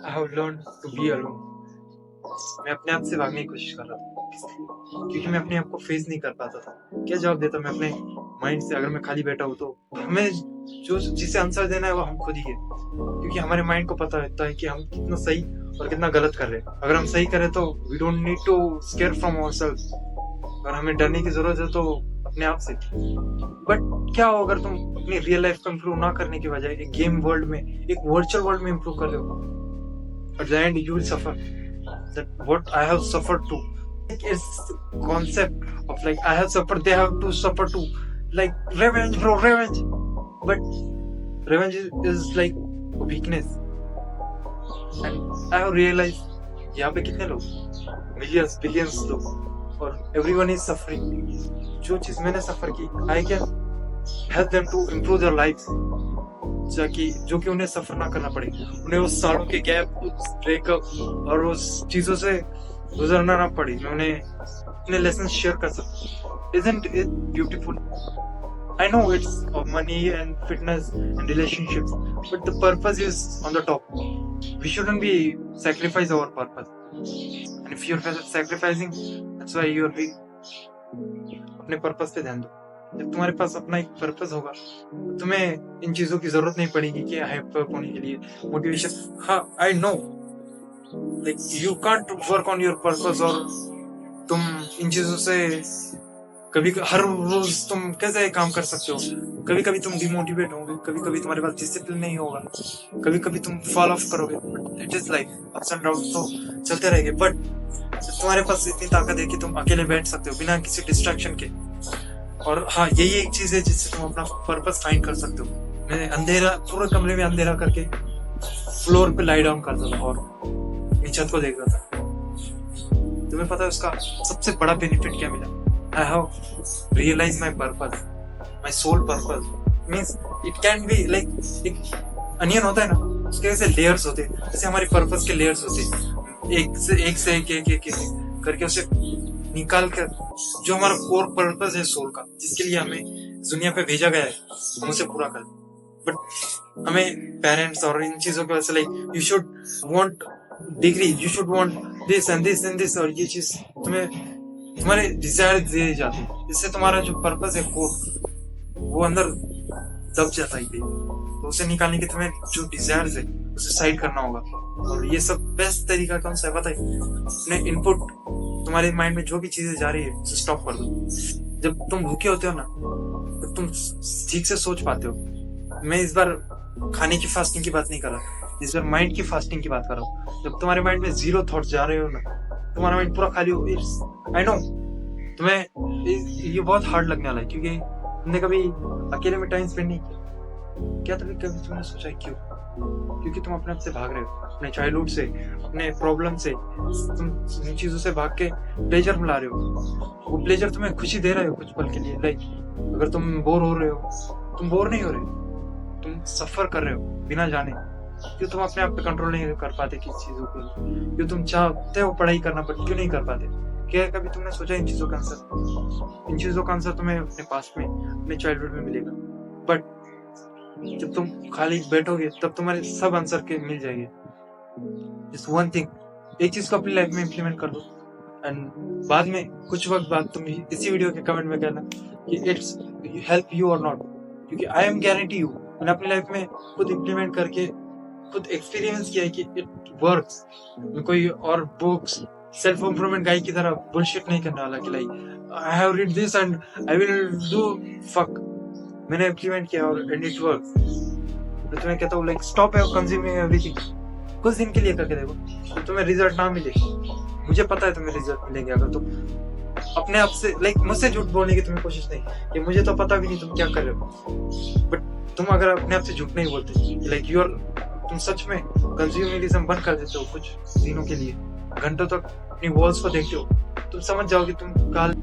I have learn to be alone. मैं अपने आप से भागने की कोशिश कर रहा था, क्योंकि मैं अपने आप को फेस नहीं कर पाता था। क्या जवाब देता मैं अपने माइंड से? अगर मैं खाली बैठा हूँ तो हमें जो जिसे आंसर देना है वो हम खुद ही है, क्योंकि हमारे माइंड को पता रहता है कि हम कितना सही और कितना गलत कर रहे हैं। अगर हम सही करें तो we don't need to scare from ourself, और हमें डरने की जरूरत है तो अपने आप से। बट क्या हो अगर तुम अपनी रियल लाइफ को इम्प्रूव ना करने की बजाय एक गेम वर्ल्ड में, एक वर्चुअल वर्ल्ड में इम्प्रूव कर रहे हो? At the end you will suffer that what I have suffered to. Like it's concept of like I have suffered, they have to suffer too. Like revenge, bro, revenge. But revenge is like a weakness. And I have realized यहाँ पे कितने लोग, millions, billions लोग, और everyone is suffering. जो चीज मैंने सफर की, I can help them to improve their lives. ताकि जो कि उन्हें सफर ना करना पड़े, उन्हें उस सालों के गैप, उस ब्रेकअप और उस चीजों से गुजरना ना पड़े। मैं उन्हें अपने लेसन शेयर कर सकूं। Isn't it beautiful? I know it's of money and fitness and relationships, but the purpose is on the top. We shouldn't be sacrifice our purpose. And if you're sacrificing, that's why you're weak. अपने purpose पे ध्यान दो। जब तुम्हारे पास अपना एक purpose होगा, तुम्हें इन चीजों की जरूरत नहीं पड़ेगी कि हाइपर होने के लिए, मोटिवेशन। हाँ, I know, like you can't work on your purpose, और तुम इन चीजों से कभी हर रोज तुम कैसे काम कर सकते हो? कभी कभी तुम डिमोटिवेट होगे, कभी कभी तुम्हारे पास डिसिप्लिन नहीं होगा, कभी कभी तुम फॉल ऑफ करोगे। It is life, ups and down तो चलते रहेंगे। बट तुम्हारे पास इतनी ताकत है कि तुम अकेले बैठ सकते हो बिना किसी डिस्ट्रैक्शन के। और हाँ, यही एक चीज है जिससे तुम अपना पर्पस फाइंड कर सकते हो। मैं अंधेरा, पूरे कमरे में अंधेरा करके फ्लोर पे लाई डाउन करता था और ये छत को देखता था। तुम्हें पता है उसका सबसे बड़ा बेनिफिट क्या मिला? I have realise my purpose, my soul purpose. Means it can be like एक अनियन होता है ना, उसके जैसे लेयर्स होते हैं, जैसे हमारे पर्पस के लेयर्स होते हैं। एक करके उसे निकाल कर जो हमारा कोर पर्पस है सोल का, जिसके लिए हमें दुनिया पे भेजा गया है, हम उसे पूरा कर। बट हमें पेरेंट्स और इन चीजों की वजह से like you should want degree, you should want this and this and this, और ये चीज तुम्हें तुम्हारे डिजायर दिए जाते हैं, जिससे तुम्हारा जो पर्पस है कोर, वो अंदर दब जाता है। तो उसे निकालने के तुम्हें जो डिजायर है उसे साइड करना होगा। और ये सब बेस्ट तरीका कौन सा है पता है? अपने इनपुट, तुम्हारे माइंड में जो भी चीजें जा रही है उसे स्टॉप कर दो। जब तुम भूखे होते हो ना, तो तुम ठीक से सोच पाते हो। मैं इस बार खाने की फास्टिंग की बात नहीं कर रहा, इस बार माइंड की फास्टिंग की बात कर रहा हूँ। जब तुम्हारे माइंड में जीरो थॉट्स जा रहे हो ना, तुम्हारा माइंड पूरा खाली हो, आई नो तुम्हें ये बहुत हार्ड लगने वाला है, क्योंकि तुमने कभी अकेले में टाइम स्पेंड नहीं किया। क्या कभी तुमने सोचा क्यों? क्योंकि तुम अपने आप से भाग रहे हो, अपने चाइल्डहुड से, अपने प्रॉब्लम से, तुम इन चीजों से भाग के प्लेजर मिला रहे हो। वो प्लेजर तुम्हें खुशी दे रहे हो कुछ पल के लिए। लाइक अगर तुम बोर हो रहे हो, तुम बोर नहीं हो रहे, तुम सफर कर रहे हो बिना जाने। क्यों तुम अपने आप पे कंट्रोल नहीं कर पाते किस चीजों को? क्यों तुम चाहते हो पढ़ाई करना पर क्यों नहीं कर पाते? क्या कभी तुमने सोचा इन चीजों का आंसर? इन चीजों का आंसर तुम्हें अपने पास्ट में, अपने चाइल्डहुड में मिलेगा। बट जब तुम खाली बैठोगे तब तुम्हारे सब आंसर के मिल जाएंगे। जस्ट वन थिंग, एक चीज को अपनी लाइफ में इंप्लीमेंट कर दो, एंड बाद में कुछ वक्त बाद तुम इसी वीडियो के कमेंट में कहना कि इट्स हेल्प यू और नॉट, क्योंकि आई एम गारंटी यू, मैंने अपनी लाइफ में खुद इंप्लीमेंट करके खुद एक्सपीरियंस किया है कि इट वर्क्स। कोई और बुक्स, सेल्फ इम्प्रूवमेंट गाइड की तरह बुलशिट नहीं करने वाला कि like I have read this and I will do fuck. मैंने इम्प्लीमेंट किया और एंड इट वर्क्स। तो तुम्हें कहता हूँ लाइक स्टॉप कंज्यूमिंग एवरीथिंग। कुछ दिन के लिए करके देखो, तो तुम्हें रिजल्ट ना मिले, मुझे पता है तुम्हें रिजल्ट मिलेंगे अगर तुम अपने आप से लाइक मुझसे झूठ बोलने की तुम्हें कोशिश नहीं कि मुझे तो पता भी नहीं तुम क्या कर रहे हो। बट तुम अगर अपने आप से झूठ नहीं बोलते, लाइक यू आर, तुम सच में कंज्यूमरिज्म बंद कर देते हो कुछ दिनों के लिए, घंटों तक अपनी वॉल्स को देखते हो, तुम समझ जाओगे तुम काल